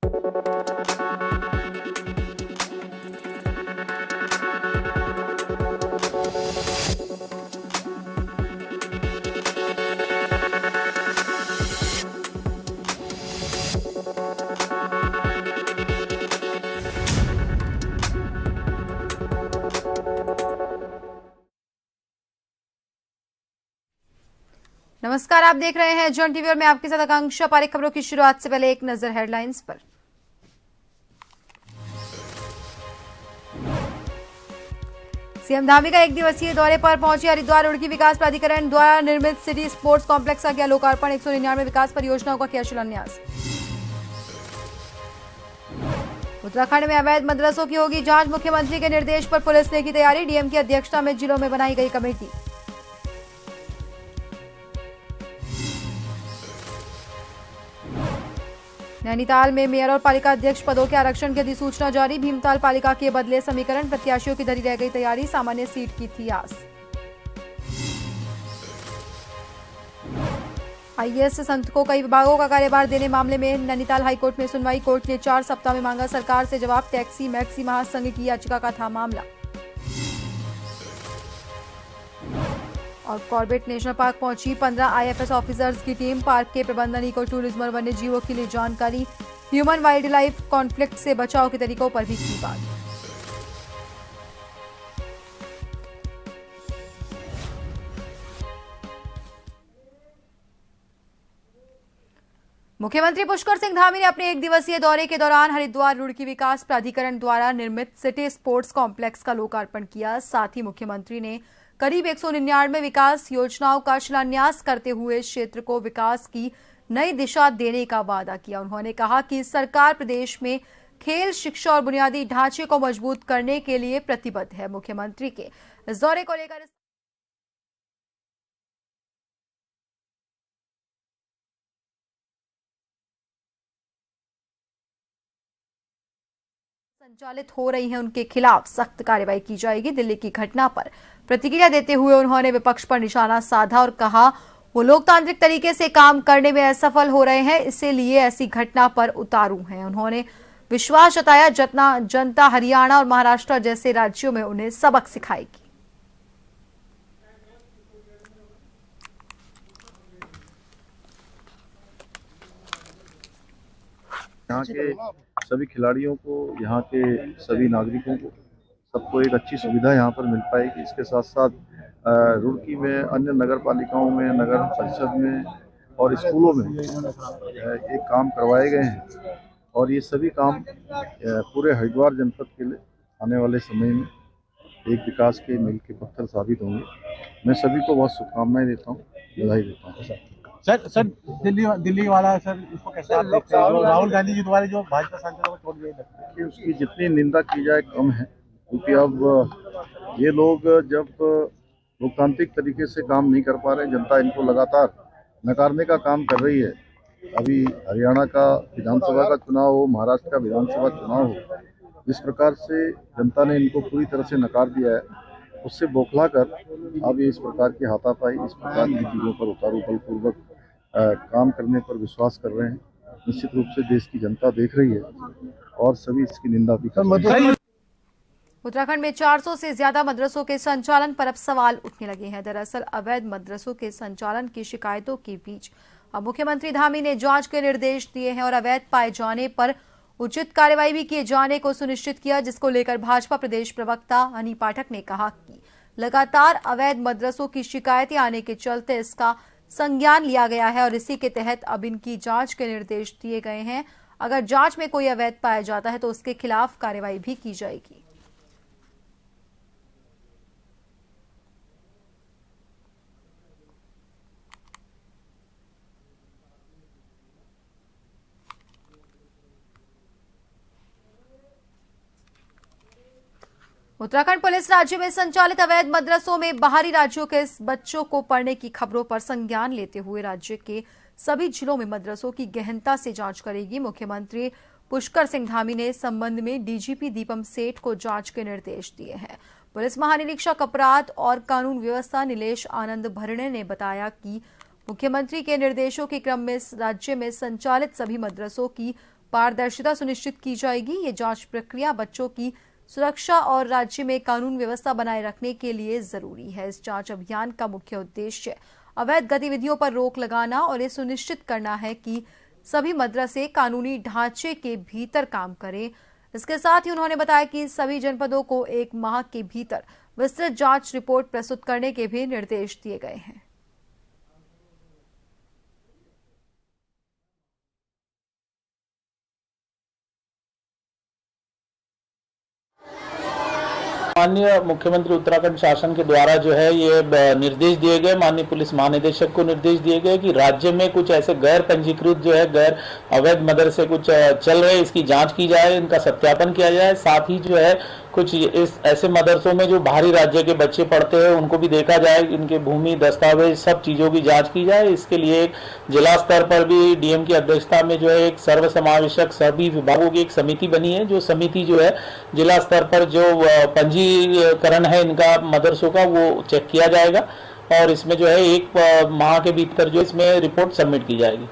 नमस्कार, आप देख रहे हैं जन टीवी और मैं आपके साथ आकांक्षा पारिक। खबरों की शुरुआत से पहले एक नजर हेडलाइंस पर। सीएम धामी का एक दिवसीय दौरे पर पहुंचे हरिद्वार। रुड़की विकास प्राधिकरण द्वारा निर्मित सिटी स्पोर्ट्स कॉम्प्लेक्स का किया लोकार्पण। 199 विकास परियोजनाओं का किया शिलान्यास। उत्तराखंड में अवैध मदरसों की होगी जांच। मुख्यमंत्री के निर्देश पर पुलिस ने की तैयारी। डीएम की अध्यक्षता में जिलों में बनाई गई कमेटी। नैनीताल में मेयर और पालिका अध्यक्ष पदों के आरक्षण की अधिसूचना जारी। भीमताल पालिका के बदले समीकरण। प्रत्याशियों की धरी रह गई तैयारी। सामान्य सीट की थी आस। आईएएस संत को कई विभागों का कार्यभार देने मामले में नैनीताल हाईकोर्ट में सुनवाई। कोर्ट ने 4 सप्ताह में मांगा सरकार से जवाब। टैक्सी मैक्सी महासंघ की याचिका का था मामला। और कॉर्बेट नेशनल पार्क पहुंची 15 आईएफएस ऑफिसर्स की टीम। पार्क के प्रबंधन, इको टूरिज्म और वन्य जीवों के लिए जानकारी। ह्यूमन वाइल्ड लाइफ कॉन्फ्लिक्ट से बचाव के तरीकों पर भी की बात। मुख्यमंत्री पुष्कर सिंह धामी ने अपने एक दिवसीय दौरे के दौरान हरिद्वार रुड़की विकास प्राधिकरण द्वारा निर्मित सिटी स्पोर्ट्स कॉम्प्लेक्स का लोकार्पण किया। साथ ही मुख्यमंत्री ने करीब 199 विकास योजनाओं का शिलान्यास करते हुए क्षेत्र को विकास की नई दिशा देने का वादा किया। उन्होंने कहा कि सरकार प्रदेश में खेल, शिक्षा और बुनियादी ढांचे को मजबूत करने के लिए प्रतिबद्ध है। मुख्यमंत्री के इस दौरे को लेकर संचालित हो रही हैं उनके खिलाफ सख्त कार्रवाई की जाएगी। दिल्ली की घटना पर प्रतिक्रिया देते हुए उन्होंने विपक्ष पर निशाना साधा और कहा वो लोकतांत्रिक तरीके से काम करने में असफल हो रहे हैं, इसीलिए ऐसी घटना पर उतारू हैं। उन्होंने विश्वास जताया जनता हरियाणा और महाराष्ट्र जैसे राज्यों में उन्हें सबक सिखाएगी। यहाँ के सभी खिलाड़ियों को, यहाँ के सभी नागरिकों को, सबको एक अच्छी सुविधा यहाँ पर मिल पाएगी। इसके साथ साथ रुड़की में, अन्य नगर पालिकाओं में, नगर परिषद में और स्कूलों में एक काम करवाए गए हैं और ये सभी काम पूरे हरिद्वार जनपद के लिए आने वाले समय में एक विकास के मील के पत्थर साबित होंगे। मैं सभी को बहुत शुभकामनाएं देता हूँ, बधाई देता हूँ। सर दिल्ली वाला सर, इसको कैसे आप देखते हैं? राहुल गांधी जी द्वारा जो भाजपा सांसदों को छोड़ दिए कि उसकी जितनी निंदा की जाए कम है, क्योंकि अब ये लोग जब लोकतांत्रिक तरीके से काम नहीं कर पा रहे, जनता इनको लगातार नकारने का काम कर रही है। अभी हरियाणा का विधानसभा का चुनाव हो, महाराष्ट्र का विधानसभा चुनाव हो, जिस प्रकार से जनता ने इनको पूरी तरह से नकार दिया है, उससे बौखला कर अब ये इस प्रकार की हाथापाई, इस प्रकार की चीज़ों पर उतारू बलपूर्वक काम करने पर विश्वास कर रहे हैं। निश्चित रूप से देश की जनता देख रही है और सभी इसकी निंदा भी कर रहे हैं। उत्तराखंड में 400 से ज्यादा मदरसों के संचालन पर अब सवाल उठने लगे हैं। दरअसल अवैध मदरसों के संचालन की शिकायतों के बीच अब मुख्यमंत्री धामी ने जांच के निर्देश दिए हैं और अवैध पाए जाने पर उचित कार्रवाई भी किए जाने को सुनिश्चित किया, जिसको लेकर भाजपा प्रदेश प्रवक्ता हनी पाठक ने कहा कि लगातार अवैध मदरसों की शिकायतें आने के चलते इसका संज्ञान लिया गया है और इसी के तहत अब इनकी जांच के निर्देश दिए गए हैं। अगर जांच में कोई अवैध पाया जाता है तो उसके खिलाफ कार्रवाई भी की जाएगी। उत्तराखंड पुलिस राज्य में संचालित अवैध मदरसों में बाहरी राज्यों के बच्चों को पढ़ने की खबरों पर संज्ञान लेते हुए राज्य के सभी जिलों में मदरसों की गहनता से जांच करेगी। मुख्यमंत्री पुष्कर सिंह धामी ने इस संबंध में डीजीपी दीपम सेठ को जांच के निर्देश दिए हैं। पुलिस महानिरीक्षक अपराध और कानून व्यवस्था नीलेश आनंद भरणे ने बताया कि मुख्यमंत्री के निर्देशों के क्रम में राज्य में संचालित सभी मदरसों की पारदर्शिता सुनिश्चित की जाएगी। ये जांच प्रक्रिया बच्चों की सुरक्षा और राज्य में कानून व्यवस्था बनाए रखने के लिए जरूरी है। इस जांच अभियान का मुख्य उद्देश्य अवैध गतिविधियों पर रोक लगाना और ये सुनिश्चित करना है कि सभी मदरसे कानूनी ढांचे के भीतर काम करें। इसके साथ ही उन्होंने बताया कि सभी जनपदों को 1 माह के भीतर विस्तृत जांच रिपोर्ट प्रस्तुत करने के भी निर्देश दिए गए हैं। माननीय मुख्यमंत्री उत्तराखंड शासन के द्वारा जो है ये निर्देश दिए गए, माननीय पुलिस महानिदेशक को निर्देश दिए गए कि राज्य में कुछ ऐसे गैर पंजीकृत जो है गैर अवैध मदरसे कुछ चल रहे, इसकी जांच की जाए, इनका सत्यापन किया जाए। साथ ही जो है कुछ इस ऐसे मदरसों में जो बाहरी राज्य के बच्चे पढ़ते हैं उनको भी देखा जाए, इनके भूमि दस्तावेज सब चीज़ों की जांच की जाए। इसके लिए एक जिला स्तर पर भी डीएम की अध्यक्षता में जो है एक सर्वसमावेशक सभी विभागों की एक समिति बनी है। जो समिति जो है जिला स्तर पर जो पंजीकरण है इनका मदरसों का वो चेक किया जाएगा और इसमें जो है 1 माह के भीतर जो इसमें रिपोर्ट सबमिट की जाएगी।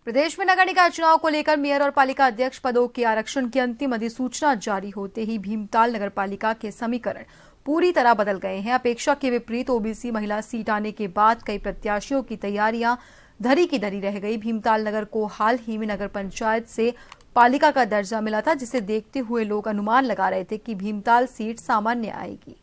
प्रदेश में नगर निकाय चुनाव को लेकर मेयर और पालिका अध्यक्ष पदों के आरक्षण की अंतिम अधिसूचना जारी होते ही भीमताल नगर पालिका के समीकरण पूरी तरह बदल गए हैं। अपेक्षा के विपरीत ओबीसी महिला सीट आने के बाद कई प्रत्याशियों की तैयारियां धरी की धरी रह गई। भीमताल नगर को हाल ही में नगर पंचायत से पालिका का दर्जा मिला था, जिसे देखते हुए लोग अनुमान लगा रहे थे कि भीमताल सीट सामान्य आएगी।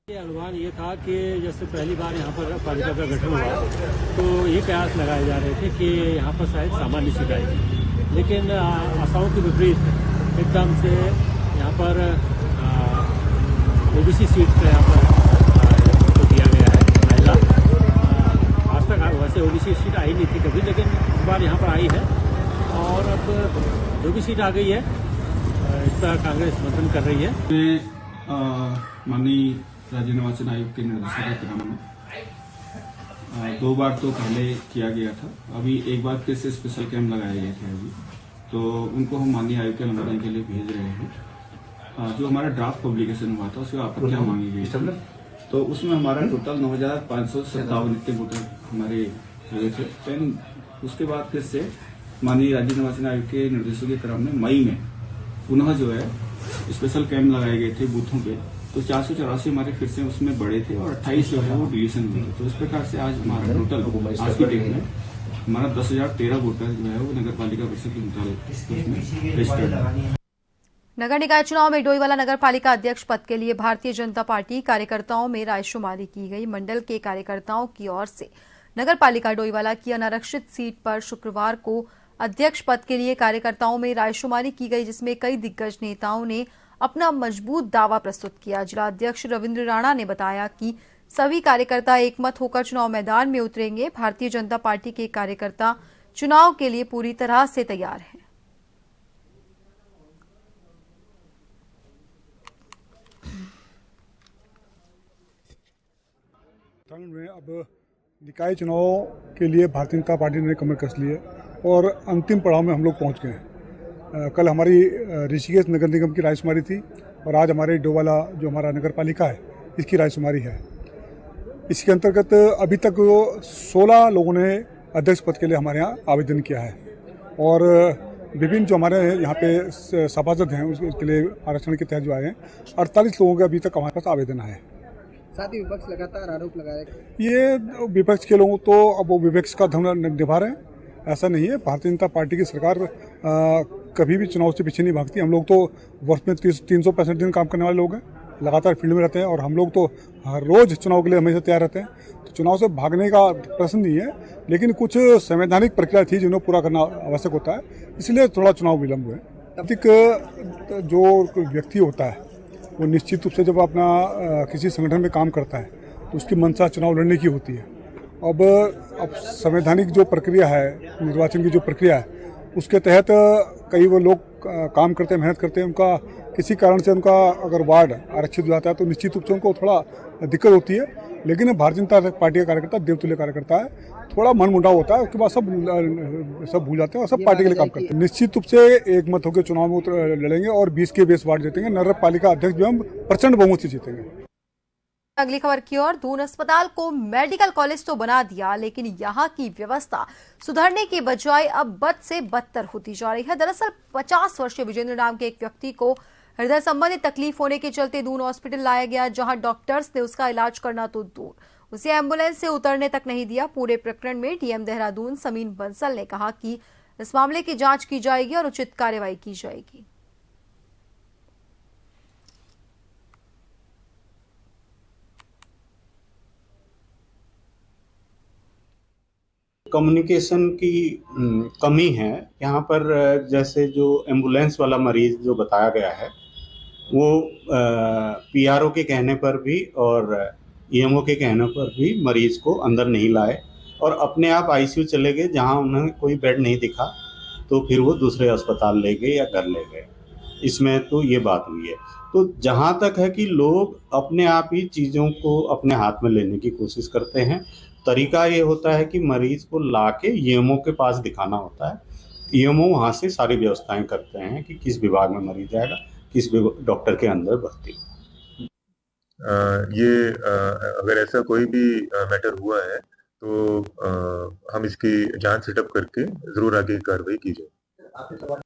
अनुमान ये था कि जैसे पहली बार यहाँ पर पालिका का गठन हुआ तो ये कयास लगाए जा रहे थे कि यहाँ पर शायद सामान्य सीट आएगी, लेकिन आशाओं के विपरीत एकदम से यहाँ पर ओबीसी सीट का यहाँ पर तो दिया गया है महिला। आज तक वैसे ओबीसी सीट आई नहीं थी कभी, लेकिन इस बार यहाँ पर आई है और अब जो भी सीट आ गई है इस पर कांग्रेस समर्थन कर रही है। माननीय राज्य निर्वाचन आयोग के निर्देशों के क्रम में 2 बार तो पहले किया गया था, अभी एक बार फिर से स्पेशल कैंप लगाए गए थे अभी, तो उनको हम माननीय आयोग के अनुमोदन के लिए भेज रहे हैं। जो हमारा ड्राफ्ट पब्लिकेशन हुआ था उसमें आपत्तियां मांगी गई थी, तो उसमें हमारा टोटल 9,557 इतने वोटर हमारे हुए थे। लेकिन उसके बाद फिर से माननीय राज्य निर्वाचन आयोग के निर्देशों के क्रम में मई में पुनः जो है स्पेशल कैंप लगाए गए थे बूथों पे, तो 484 हमारे फिर से उसमें बढ़े थे और 28 जो है वो डिलीशन हुए थे। तो इस प्रकार से आज हमारा टोटल आज की डेट में हमारा 10,013 वोटर जो है वो नगर पालिका परिषद के रजिस्टर्ड। नगर निकाय चुनाव में डोईवाला नगर पालिका अध्यक्ष पद के लिए भारतीय जनता पार्टी कार्यकर्ताओं में रायशुमारी की गई। मंडल के कार्यकर्ताओं की ओर से नगर पालिका डोईवाला की अनारक्षित सीट पर शुक्रवार को अध्यक्ष पद के लिए कार्यकर्ताओं में रायशुमारी की गई, जिसमें कई दिग्गज नेताओं ने अपना मजबूत दावा प्रस्तुत किया। जिला अध्यक्ष रविंद्र राणा ने बताया कि सभी कार्यकर्ता एकमत होकर चुनाव मैदान में उतरेंगे। भारतीय जनता पार्टी के कार्यकर्ता चुनाव के लिए पूरी तरह से तैयार हैं। उत्तराखंड में अब निकाय चुनाव के लिए भारतीय जनता पार्टी ने कमर कस ली है और अंतिम पड़ाव में हम लोग पहुंच गए हैं। कल हमारी ऋषिकेश नगर निगम की रायशुमारी थी और आज हमारे डोईवाला जो हमारा नगर पालिका है इसकी रायशुमारी है। इसके अंतर्गत अभी तक 16 लोगों ने अध्यक्ष पद के लिए हमारे यहाँ आवेदन किया है और विभिन्न जो हमारे यहाँ पे सभासद हैं उसके लिए आरक्षण के तहत जो आए हैं 48 लोगों के अभी तक हमारे पास आवेदन आए हैं। साथ ही विपक्ष लगातार आरोप लगाया ये विपक्ष के लोग तो अब वो विपक्ष का धर्म निभा रहे हैं, ऐसा नहीं है। भारतीय जनता पार्टी की सरकार कभी भी चुनाव से पीछे नहीं भागती। हम लोग तो वर्ष में 365 दिन काम करने वाले लोग हैं, लगातार फील्ड में रहते हैं और हम लोग तो हर रोज चुनाव के लिए हमेशा तैयार रहते हैं। तो चुनाव से भागने का प्रश्न नहीं है, लेकिन कुछ संवैधानिक प्रक्रिया थी जिन्हें पूरा करना आवश्यक होता है, इसलिए थोड़ा चुनाव विलम्ब हुए। जो व्यक्ति होता है वो निश्चित रूप से जब अपना किसी संगठन में काम करता है तो उसकी मंशा चुनाव लड़ने की होती है। अब संवैधानिक जो प्रक्रिया है, निर्वाचन की जो प्रक्रिया है, उसके तहत कई वो लोग काम करते हैं, मेहनत करते हैं, उनका किसी कारण से उनका अगर वार्ड आरक्षित हो जाता है तो निश्चित रूप से उनको थोड़ा दिक्कत होती है। लेकिन भारतीय जनता पार्टी का कार्यकर्ता देवतुल्य कार्यकर्ता है, थोड़ा मन मुंडा होता है, उसके बाद सब भूल जाते हैं और सब पार्टी के लिए काम करते हैं। निश्चित रूप से एक मत होकर चुनाव में लड़ेंगे और 20 के 20 वार्ड जीतेंगे। नगर पालिका अध्यक्ष भी हम प्रचंड बहुमत से जीतेंगे। अगली खबर की ओर, दून अस्पताल को मेडिकल कॉलेज तो बना दिया, लेकिन यहां की व्यवस्था सुधरने की बजाय अब बद से बदतर होती जा रही है। दरअसल 50 वर्षीय विजेंद्र नाम के एक व्यक्ति को हृदय संबंधी तकलीफ होने के चलते दून हॉस्पिटल लाया गया, जहां डॉक्टर्स ने उसका इलाज करना तो दूर, उसे एम्बुलेंस से उतरने तक नहीं दिया। पूरे प्रकरण में डीएम देहरादून समीन बंसल ने कहा कि इस मामले की जांच की जाएगी और उचित कार्रवाई की जाएगी। कम्युनिकेशन की कमी है यहाँ पर। जैसे जो एम्बुलेंस वाला मरीज जो बताया गया है वो पीआरओ के कहने पर भी और ईएमओ के कहने पर भी मरीज को अंदर नहीं लाए और अपने आप आईसीयू चले गए, जहाँ उन्हें कोई बेड नहीं दिखा तो फिर वो दूसरे अस्पताल ले गए या घर ले गए। इसमें तो ये बात हुई है। तो जहाँ तक है कि लोग अपने आप ही चीज़ों को अपने हाथ में लेने की कोशिश करते हैं। तरीका ये होता है कि मरीज को लाके ईएमओ के पास दिखाना होता है। ईएमओ वहाँ से सारी व्यवस्थाएं करते हैं कि किस विभाग में मरीज जाएगा, किस डॉक्टर के अंदर भर्ती। अगर ऐसा कोई भी मैटर हुआ है तो हम इसकी जांच सेटअप करके जरूर आगे कार्रवाई की जाए।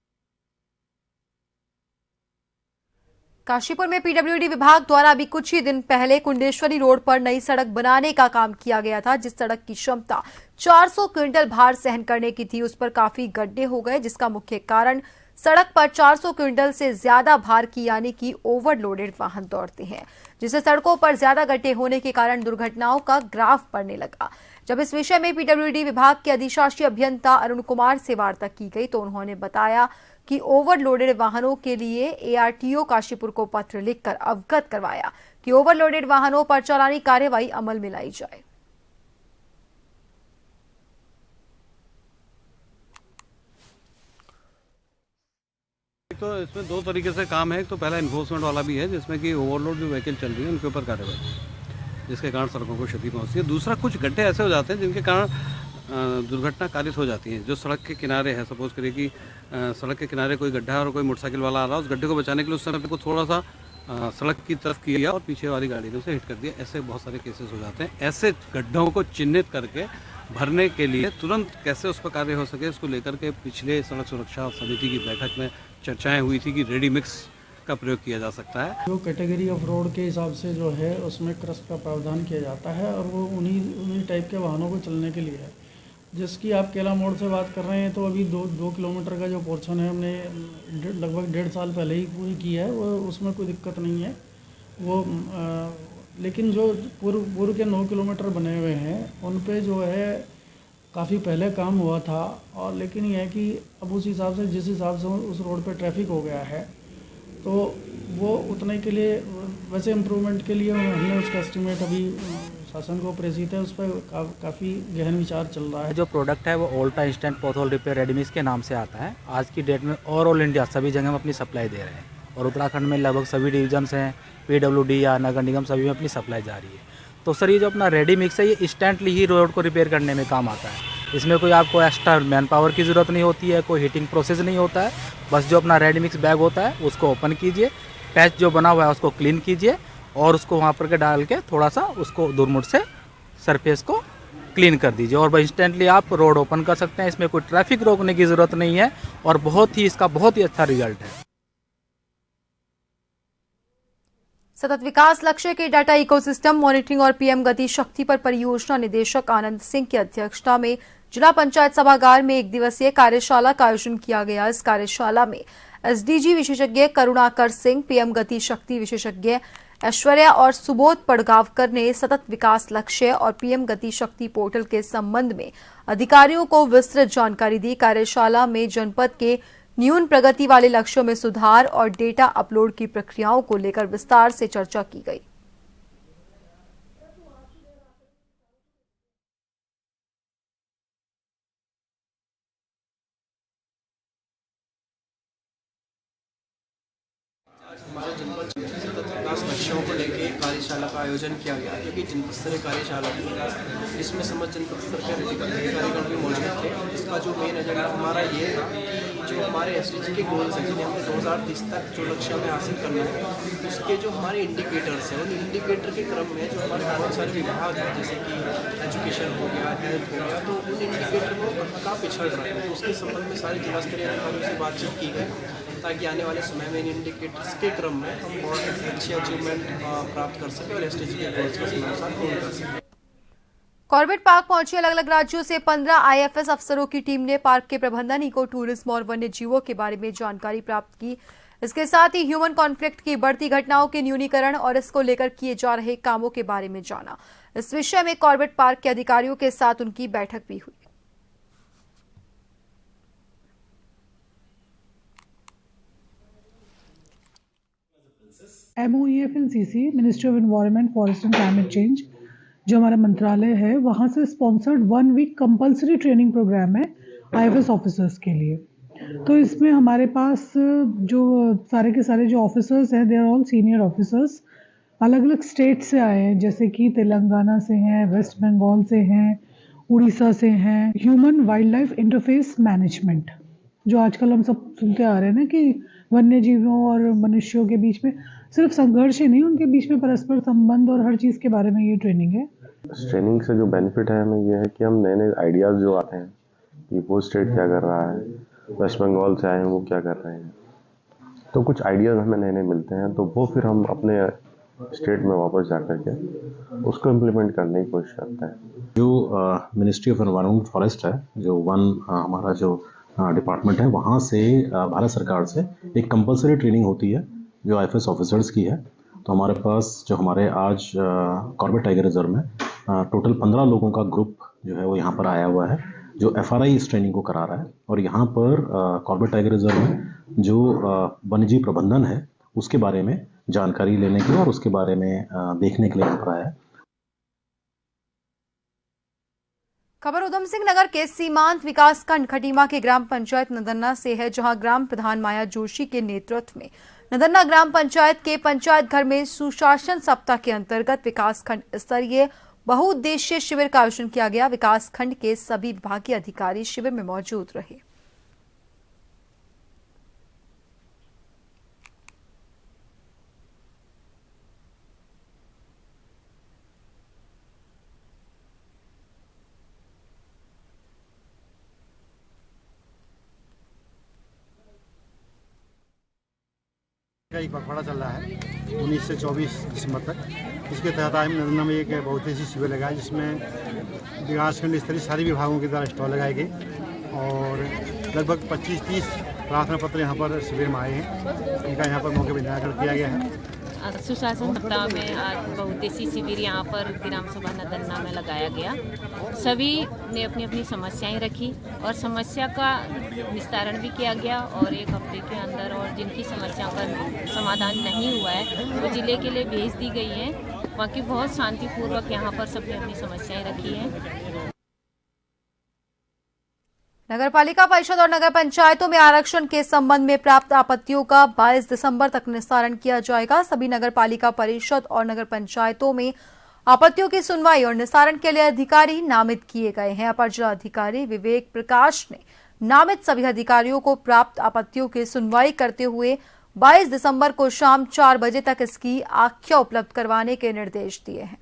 काशीपुर में पीडब्ल्यूडी विभाग द्वारा अभी कुछ ही दिन पहले कुंडेश्वरी रोड पर नई सड़क बनाने का काम किया गया था। जिस सड़क की क्षमता 400 क्विंटल भार सहन करने की थी, उस पर काफी गड्ढे हो गए, जिसका मुख्य कारण सड़क पर 400 क्विंटल से ज्यादा भार की यानी कि ओवरलोडेड वाहन दौड़ते हैं, जिससे सड़कों पर ज्यादा गड्ढे होने के कारण दुर्घटनाओं का ग्राफ बढ़ने लगा। जब इस विषय में पीडब्ल्यूडी विभाग के अधिशासी अभियंता अरुण कुमार से वार्ता की गई तो उन्होंने बताया कि ओवरलोडेड वाहनों के लिए एआरटीओ काशीपुर को पत्र लिखकर अवगत करवाया कि ओवरलोडेड वाहनों पर चालानी कार्रवाई अमल में लाई जाए। तो इसमें दो तरीके से काम है। एक तो पहला इन्फोर्समेंट वाला भी है, जिसमें कि ओवरलोड जो व्हीकल चल रही है उनके ऊपर कार्रवाई, जिसके कारण सड़कों को क्षति पहुंचती है। दूसरा, कुछ गड्ढे ऐसे हो जाते हैं जिनके कारण दुर्घटना कारित हो जाती है। जो सड़क के किनारे है, सपोज करिए कि सड़क के किनारे कोई गड्ढा है और कोई मोटरसाइकिल वाला आ रहा है, उस गड्ढे को बचाने के लिए उस समय को थोड़ा सा सड़क की तरफ किया और पीछे वाली गाड़ी ने उसे हिट कर दिया। ऐसे बहुत सारे केसेस हो जाते हैं। ऐसे गड्ढों को चिन्हित करके भरने के लिए तुरंत कैसे उस पर कार्य हो सके, इसको लेकर के पिछले सड़क सुरक्षा समिति की बैठक में चर्चाएं हुई थी कि रेडी मिक्स का प्रयोग किया जा सकता है। जो कैटेगरी ऑफ रोड के हिसाब से जो है उसमें क्रस्ट का प्रावधान किया जाता है और वो उन्हीं टाइप के वाहनों को चलने के लिए है। जिसकी आप केला मोड़ से बात कर रहे हैं तो अभी 2 किलोमीटर का जो पोर्शन है हमने लगभग 1.5 साल पहले ही पूरी की है, वो उसमें कोई दिक्कत नहीं है वो। लेकिन जो पूर्व के 9 किलोमीटर बने हुए हैं उन पे जो है काफ़ी पहले काम हुआ था, और लेकिन यह है कि अब उस हिसाब से जिस हिसाब से उस रोड पे ट्रैफिक हो गया है तो वो उतने के लिए वैसे इम्प्रूवमेंट के लिए हमने उसका एस्टिमेट अभी शासन को प्रेषित है, उस पर काफ़ी गहन विचार चल रहा है। जो प्रोडक्ट है वो ओल्टा इंस्टेंट पोथोल रिपेयर रेडीमिक्स के नाम से आता है। आज की डेट में ऑल इंडिया सभी जगह हम अपनी सप्लाई दे रहे हैं और उत्तराखंड में लगभग सभी डिवीजन्स हैं, पीडब्ल्यूडी या नगर निगम सभी में अपनी सप्लाई जारी है। तो सर ये जो अपना रेडी मिक्स है ये इंस्टेंटली ही रोड को रिपेयर करने में काम आता है। इसमें कोई आपको एक्स्ट्रा मैन पावर की ज़रूरत नहीं होती है, कोई हीटिंग प्रोसेस नहीं होता है। बस जो अपना रेडी मिक्स बैग होता है उसको ओपन कीजिए, पैच जो बना हुआ है उसको क्लीन कीजिए और उसको वहाँ पर के डाल के थोड़ा सा उसको दूरमुड़ से सरफेस को क्लीन कर दीजिए और इंस्टेंटली आप रोड ओपन कर सकते हैं। इसमें कोई ट्रैफिक रोकने की ज़रूरत नहीं है और इसका बहुत ही अच्छा रिजल्ट है। सतत विकास लक्ष्य के डाटा इकोसिस्टम मॉनिटरिंग और पीएम गति शक्ति पर परियोजना निदेशक आनंद सिंह की अध्यक्षता में जिला पंचायत सभागार में 1 दिवसीय कार्यशाला का आयोजन किया गया। इस कार्यशाला में एसडीजी विशेषज्ञ करुणाकर सिंह, पीएम गति शक्ति विशेषज्ञ ऐश्वर्या और सुबोध पड़गावकर ने सतत विकास लक्ष्य और पीएम गति शक्ति पोर्टल के संबंध में अधिकारियों को विस्तृत जानकारी दी। कार्यशाला में जनपद के न्यून प्रगति वाले लक्ष्यों में सुधार और डेटा अपलोड की प्रक्रियाओं को लेकर विस्तार से चर्चा की गई। जनपद सतत विकास लक्ष्यों को लेकर कार्यशाला का आयोजन किया गया, क्योंकि जनपद स्तरीय कार्यशाला थी, इसमें समस्त जनपद स्तर के अधिकारीगण भी मौजूद थे। इसका जो मेन एजेंडा हमारा ये था कि जो हमारे SDG के गोल्स हैं, जिन्हें हमें 2030 तक जो लक्ष्य हमें हासिल करना है, उसके जो हमारे इंडिकेटर्स हैं, उन इंडिकेटर के क्रम में जो हमारे बहुत सारे विभाग हैं, जैसे कि एजुकेशन हो गया, हेल्थ हो गया, तो उन इंडिकेटर में कहाँ पिछड़ रहा है, तो उसके संबंध में सारे जिला स्तरीय अधिकारियों से बातचीत की गई, ताकि आने वाले समय में इन इंडिकेटर्स के क्रम में हम बहुत अच्छी अचीवमेंट प्राप्त कर सकें और SDG के गोल्स को समय पूर्ण कर सकें। कॉर्बेट पार्क पहुंची अलग अलग राज्यों से 15 IFS अफसरों की टीम ने पार्क के प्रबंधन, इको टूरिज्म और वन्य जीवों के बारे में जानकारी प्राप्त की। इसके साथ ही ह्यूमन कॉन्फ्लिक्ट की बढ़ती घटनाओं के न्यूनीकरण और इसको लेकर किए जा रहे कामों के बारे में जाना। इस विषय में कॉर्बेट पार्क के अधिकारियों के साथ उनकी बैठक भी हुई। MOEF-NCC, ministry of environment, forest and climate change, जो हमारा मंत्रालय है, वहाँ से sponsored 1 week compulsory training programme है IFS ऑफिसर्स के लिए। तो इसमें हमारे पास जो सारे के सारे जो ऑफिसर्स हैं, they are all senior officers, अलग अलग स्टेट से आए हैं, जैसे कि तेलंगाना से हैं, वेस्ट बंगाल से हैं, उड़ीसा से हैं। Human wild life interface management, जो आजकल हम सब सुनते आ रहे हैं ना कि वन्य जीवों और मनुष्यों के बीच में सिर्फ संघर्ष ही नहीं, उनके बीच में परस्पर संबंध और हर चीज़ के बारे में ये ट्रेनिंग है। इस ट्रेनिंग से जो बेनिफिट है हमें ये है कि हम नए नए आइडियाज़ जो आते हैं कि वो स्टेट क्या कर रहा है, वेस्ट बंगाल से आए हैं वो क्या कर रहे हैं, तो कुछ आइडियाज़ हमें नए नए मिलते हैं, तो वो फिर हम अपने स्टेट में वापस जा कर के उसको इम्प्लीमेंट करने की कोशिश करते हैं। जो मिनिस्ट्री ऑफ एनवायरनमेंट फॉरेस्ट है, जो हमारा जो डिपार्टमेंट है, वहाँ से भारत सरकार से एक कंपलसरी ट्रेनिंग होती है जो IFS ऑफिसर्स की है। तो हमारे पास जो हमारे आज कॉर्बेट टाइगर रिजर्व में टोटल 15 लोगों का ग्रुप जो है वो यहाँ पर आया हुआ है, जो FRI इस ट्रेनिंग को करा रहा है। और यहाँ पर कॉर्बेट टाइगर रिजर्व में जो वन्यजीव प्रबंधन है उसके बारे में जानकारी लेने के लिए और उसके बारे में देखने के लिए यहाँ पर आया है। खबर उधम सिंह नगर के सीमांत विकासखंड खटीमा के ग्राम पंचायत नदन्ना से है, जहां ग्राम प्रधान माया जोशी के नेतृत्व में नदन्ना ग्राम पंचायत के पंचायत घर में सुशासन सप्ताह के अंतर्गत विकासखंड स्तरीय बहुउद्देशीय शिविर का आयोजन किया गया। विकासखंड के सभी विभागीय अधिकारी शिविर में मौजूद रहे। का एक पखवाड़ा चल रहा है 19 से 24 दिसंबर तक। इसके तहत आज नदन्ना में एक बहुत ही शिविर लगाया, जिसमें विकासखंड स्तरीय सारे विभागों के द्वारा स्टॉल लगाए गए और लगभग 25-30 प्रार्थना पत्र यहाँ पर शिविर में आए हैं। इनका यहाँ पर मौके पर निराकरण किया गया है। सुशासन सप्ताह में आज बहुउद्देशीय शिविर यहाँ पर ग्राम सभा नदन्ना में लगाया गया। सभी ने अपनी अपनी समस्याएं रखी और समस्या का निस्तारण भी किया गया और एक हफ्ते के अंदर और जिनकी समस्याओं का समाधान नहीं हुआ है वो जिले के लिए भेज दी गई है। बाकी बहुत शांतिपूर्वक यहाँ पर सबने अपनी समस्याएं रखी हैं। नगर पालिका परिषद और नगर पंचायतों में आरक्षण के संबंध में प्राप्त आपत्तियों का 22 दिसंबर तक निस्तारण किया जाएगा। सभी नगर पालिका परिषद और नगर पंचायतों में आपत्तियों की सुनवाई और निस्तारण के लिए अधिकारी नामित किए गए हैं। अपर जिला अधिकारी विवेक प्रकाश ने नामित सभी अधिकारियों को प्राप्त आपत्तियों की सुनवाई करते हुए 22 दिसंबर को शाम 4 बजे तक इसकी आख्या उपलब्ध करवाने के निर्देश दिए हैं।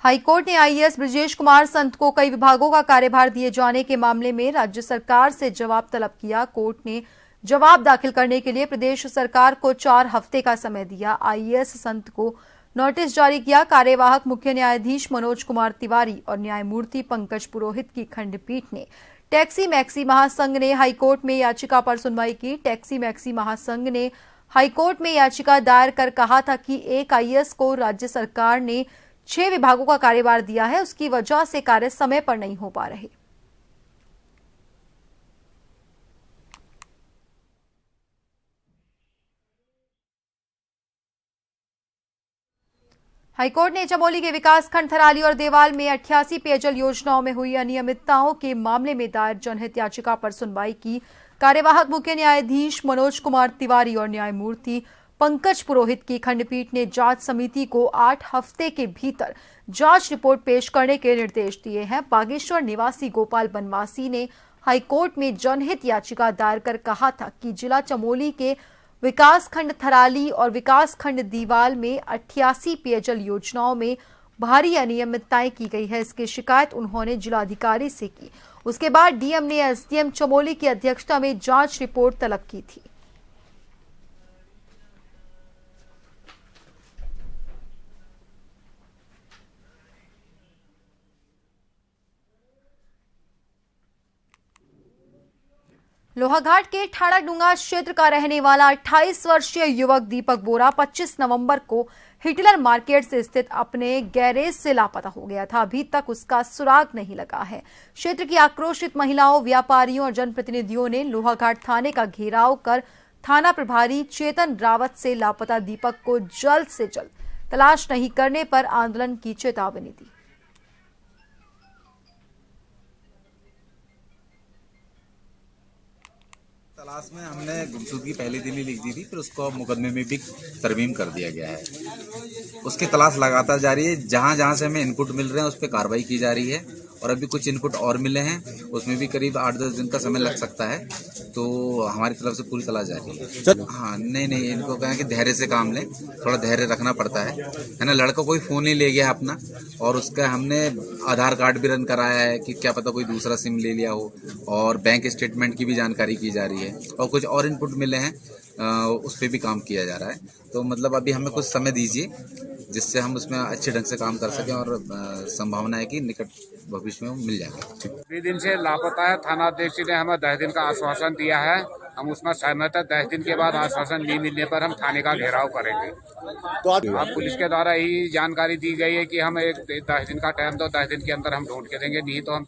हाईकोर्ट ने IAS ब्रजेश कुमार संत को कई विभागों का कार्यभार दिए जाने के मामले में राज्य सरकार से जवाब तलब किया। कोर्ट ने जवाब दाखिल करने के लिए प्रदेश सरकार को 4 हफ्ते का समय दिया। IAS संत को नोटिस जारी किया। कार्यवाहक मुख्य न्यायाधीश मनोज कुमार तिवारी और न्यायमूर्ति पंकज पुरोहित की खंडपीठ ने टैक्सी मैक्सी महासंघ ने हाईकोर्ट में याचिका पर सुनवाई की। टैक्सी मैक्सी महासंघ ने हाईकोर्ट में याचिका दायर कर कहा था कि एक IAS को राज्य सरकार ने 6 विभागों का कार्यभार दिया है, उसकी वजह से कार्य समय पर नहीं हो पा रहे। हाईकोर्ट ने चमोली के विकासखंड थराली और देवाल में 88 पेयजल योजनाओं में हुई अनियमितताओं के मामले में दायर जनहित याचिका पर सुनवाई की। कार्यवाहक मुख्य न्यायाधीश मनोज कुमार तिवारी और न्यायमूर्ति पंकज पुरोहित की खंडपीठ ने जांच समिति को 8 हफ्ते के भीतर जांच रिपोर्ट पेश करने के निर्देश दिए हैं। बागेश्वर निवासी गोपाल बनवासी ने हाईकोर्ट में जनहित याचिका दायर कर कहा था कि जिला चमोली के विकासखंड थराली और विकासखंड दीवाल में 88 पेयजल योजनाओं में भारी अनियमितताएं की गई है। इसकी शिकायत उन्होंने जिलाधिकारी से की। उसके बाद डीएम ने एसडीएम चमोली की अध्यक्षता में जांच रिपोर्ट तलब की थी। लोहाघाट के ठाणाडूंगा क्षेत्र का रहने वाला 28 वर्षीय युवक दीपक बोरा 25 नवंबर को हिटलर मार्केट से स्थित अपने गैरेज से लापता हो गया था। अभी तक उसका सुराग नहीं लगा है। क्षेत्र की आक्रोशित महिलाओं, व्यापारियों और जनप्रतिनिधियों ने लोहाघाट थाने का घेराव कर थाना प्रभारी चेतन रावत से लापता दीपक को जल्द से जल्द तलाश नहीं करने पर आंदोलन की चेतावनी दी। तलाश में हमने गुमशुदगी पहले दिन ही लिख दी थी, फिर उसको मुकदमे में भी तरमीम कर दिया गया है। उसकी तलाश लगातार जारी है। जहां जहां से हमें इनपुट मिल रहे हैं उस पर कार्रवाई की जा रही है और अभी कुछ इनपुट और मिले हैं, उसमें भी करीब 8-10 दिन का समय लग सकता है। तो हमारी तरफ से पूरी तलाश जारी है। हाँ, नहीं, इनको कहें कि धैर्य से काम लें, थोड़ा धैर्य रखना पड़ता है ना। लड़का कोई फ़ोन ही ले गया अपना और उसका हमने आधार कार्ड भी रन कराया है कि क्या पता कोई दूसरा सिम ले लिया हो, और बैंक स्टेटमेंट की भी जानकारी की जा रही है और कुछ और इनपुट मिले हैं, उस पर भी काम किया जा रहा है। तो मतलब अभी हमें कुछ समय दीजिए जिससे हम उसमें अच्छे ढंग से काम कर सकें और संभावना है कि निकट भविष्य में मिल जाएगा। 3 दिन से लापता है। थाना अध्यक्ष ने हमें 10 दिन का आश्वासन दिया है, हम उसमें सहमत है। 10 दिन के बाद आश्वासन नहीं मिलने पर हम थाने का घेराव करेंगे। तो आप पुलिस के द्वारा यही जानकारी दी गई है कि हम 10 दिन का टाइम दो, 10 दिन के अंदर हम ढूंढ के देंगे, नहीं तो हम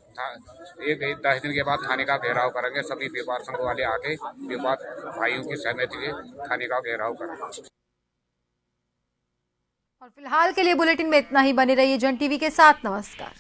10 दिन के बाद थाने का घेराव करेंगे। सभी व्यापार संघ वाले आके व्यापार भाइयों की सहमति से थाने का घेराव करेंगे। और फिलहाल के लिए बुलेटिन में इतना ही। बने रहिए जन टीवी के साथ। नमस्कार।